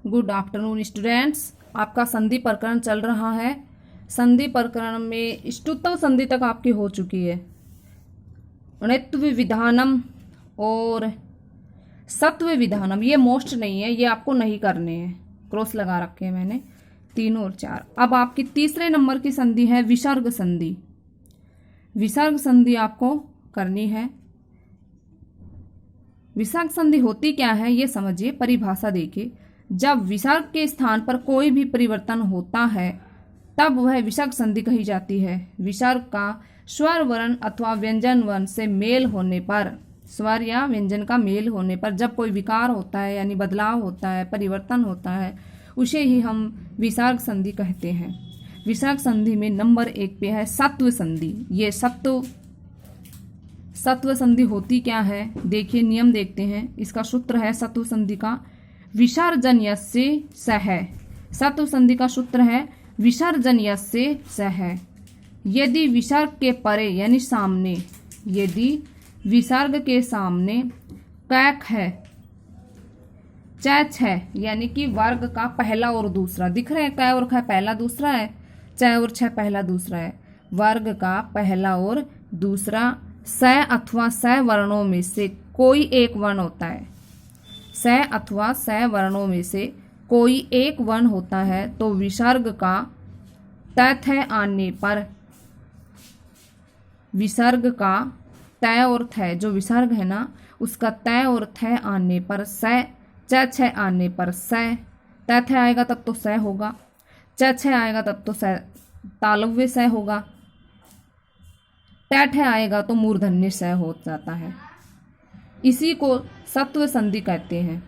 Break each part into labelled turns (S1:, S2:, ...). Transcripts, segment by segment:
S1: Good afternoon students. आपका संधि प्रकरण चल रहा है। संधि प्रकरण में इष्टुत्व संधि तक आपकी हो चुकी है। णित्व विधानम और सत्व विधानम ये मोस्ट नहीं है, ये आपको नहीं करने हैं, क्रॉस लगा रखे हैं मैंने 3 और 4। अब आपकी तीसरे नंबर की संधि है विसर्ग संधि। विसर्ग संधि आपको करनी है। विसर्ग संधि होती क्या है ये समझिए, परिभाषा देखिए। जब विसर्ग के स्थान पर कोई भी परिवर्तन होता है तब वह विसर्ग संधि कही जाती है। विसर्ग का स्वर वर्ण अथवा व्यंजन वर्ण से मेल होने पर, स्वर या व्यंजन का मेल होने पर जब कोई विकार होता है यानी बदलाव होता है, परिवर्तन होता है, उसे ही हम विसर्ग संधि कहते हैं। विसर्ग संधि में नंबर 1 पे है सत्व संधि। ये सत्व संधि होती क्या है देखिए, नियम देखते हैं। इसका सूत्र है सत्व संधि का विसर्जन्यस्य सह। सत्व संधि का सूत्र है विसर्जन्यस्य सह। यदि विसर्ग के परे यानी सामने, यदि विसर्ग के सामने कैक है, चैच है यानी कि वर्ग का पहला और दूसरा, दिख रहे हैं कै और ख पहला दूसरा है, चै और छ पहला दूसरा है, वर्ग का पहला और दूसरा स अथवा स वर्णों में से कोई एक वर्ण होता है, स अथवा स वर्णों में से कोई एक वर्ण होता है तो विसर्ग का तय आने पर, विसर्ग का तय और थ जो विसर्ग है ना उसका तय और थ आने पर, स छ आने पर स, तय आएगा तब तो स होगा, छ आएगा तब तो स तालव्य स होगा, टैठ आएगा तो मूर्धन्य स हो जाता है। इसी को सत्व संधि कहते हैं।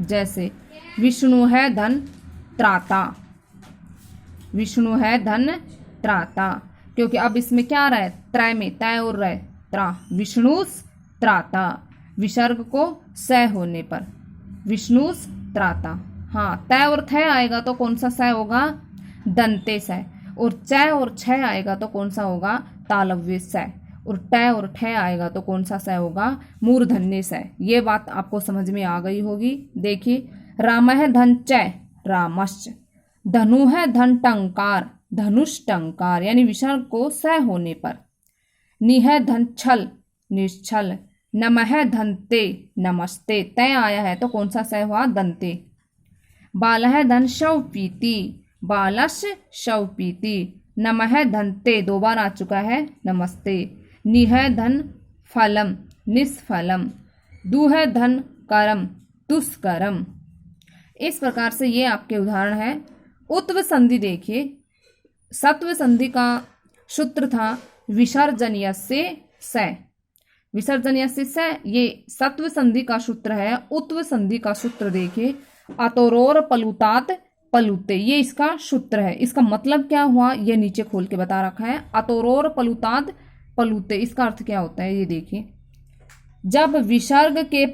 S1: जैसे विष्णु है धन त्राता, विष्णु है धन त्राता, क्योंकि अब इसमें क्या रहा है, त्रय में तय और रह त्रा, विष्णुस त्राता, विसर्ग को स होने पर विष्णुस त्राता। हाँ, तय और थ आएगा तो कौन सा स होगा, दंते स, और च और छ आएगा तो कौन सा होगा, तालव्य स, और ट और ठ आएगा तो कौन सा स होगा, मूर्धन्य स। ये बात आपको समझ में आ गई होगी। देखिए, राम है धन च रामश्च, धनु है धन टंकार धनुष टंकार यानी विसर्ग को स होने पर, नि है धन छल निश्छल, नम है धन ते नमस्ते, तय आया है तो कौन सा स हुआ, दंते। बाल है धन शव पीति बालश शव पीति, नम है धन ते 2 बार आ चुका है नमस्ते। नि है धन फलम निष्फलम, दु है धन करम दुष्करम। इस प्रकार से ये आपके उदाहरण है। उत्व संधि देखिए, सत्व संधि का सूत्र था विसर्जनीयस्य स, विसर्जनीयस्य स ये सत्व संधि का सूत्र है। उत्व संधि का सूत्र देखिए, अतोरोर पलुतात पलुते, ये इसका सूत्र है। इसका मतलब क्या हुआ ये नीचे खोल के बता रखा है। अतोरोर पलुतात पलुते, इसका अर्थ क्या होता है ये देखिए। जब विसर्ग के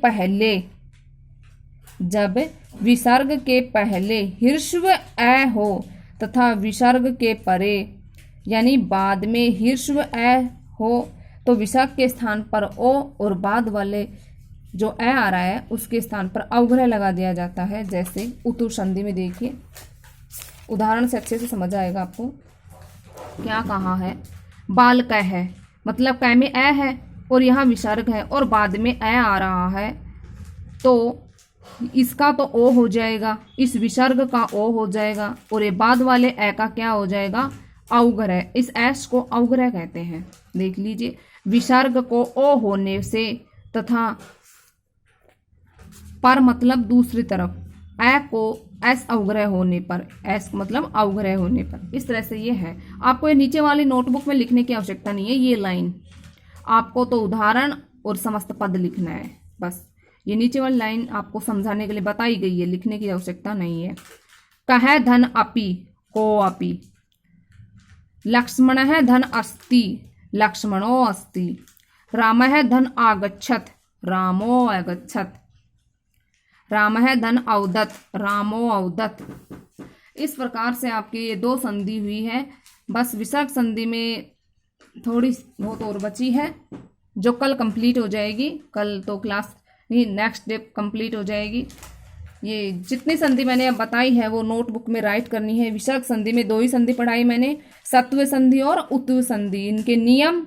S1: पहले ह्रस्व अ हो तथा विसर्ग के परे यानी बाद में ह्रस्व अ हो तो विसर्ग के स्थान पर ओ और बाद वाले जो अ आ रहा है उसके स्थान पर अवग्रह लगा दिया जाता है। जैसे उत्तुर संधि में देखिए, उदाहरण से अच्छे से समझ आएगा आपको। क्या कहा है, बाल क है मतलब क में अ है और यहाँ विसर्ग है और बाद में अ आ रहा है तो इसका तो ओ हो जाएगा, इस विसर्ग का ओ हो जाएगा और ये बाद वाले अ का क्या हो जाएगा, अवग्रह। इस एस को अवग्रह कहते हैं। देख लीजिए, विसर्ग को ओ होने से तथा पर मतलब दूसरी तरफ, अ को एस अवग्रह होने पर, एस मतलब अवग्रह होने पर, इस तरह से ये है। आपको ये नीचे वाली नोटबुक में लिखने की आवश्यकता नहीं है, ये लाइन आपको तो उदाहरण और समस्त पद लिखना है बस। ये नीचे वाली लाइन आपको समझाने के लिए बताई गई है, लिखने की आवश्यकता नहीं है। कह धन अपि को अपि, लक्ष्मण है धन अस्ति लक्ष्मणो अस्ति, राम है धन आगच्छत रामो आगच्छत, राम है धन अवदत रामो अवदत। इस प्रकार से आपकी ये 2 संधि हुई है। बस विसर्ग संधि में थोड़ी बहुत और बची है जो कल कंप्लीट हो जाएगी। कल तो क्लास नहीं, नेक्स्ट डे कंप्लीट हो जाएगी। ये जितनी संधि मैंने अब बताई है वो नोटबुक में राइट करनी है। विसर्ग संधि में 2 ही संधि पढ़ाई मैंने, सत्व संधि और उत्व संधि। इनके नियम,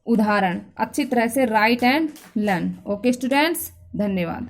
S1: उदाहरण अच्छी तरह से right and learn. Okay students, धन्यवाद।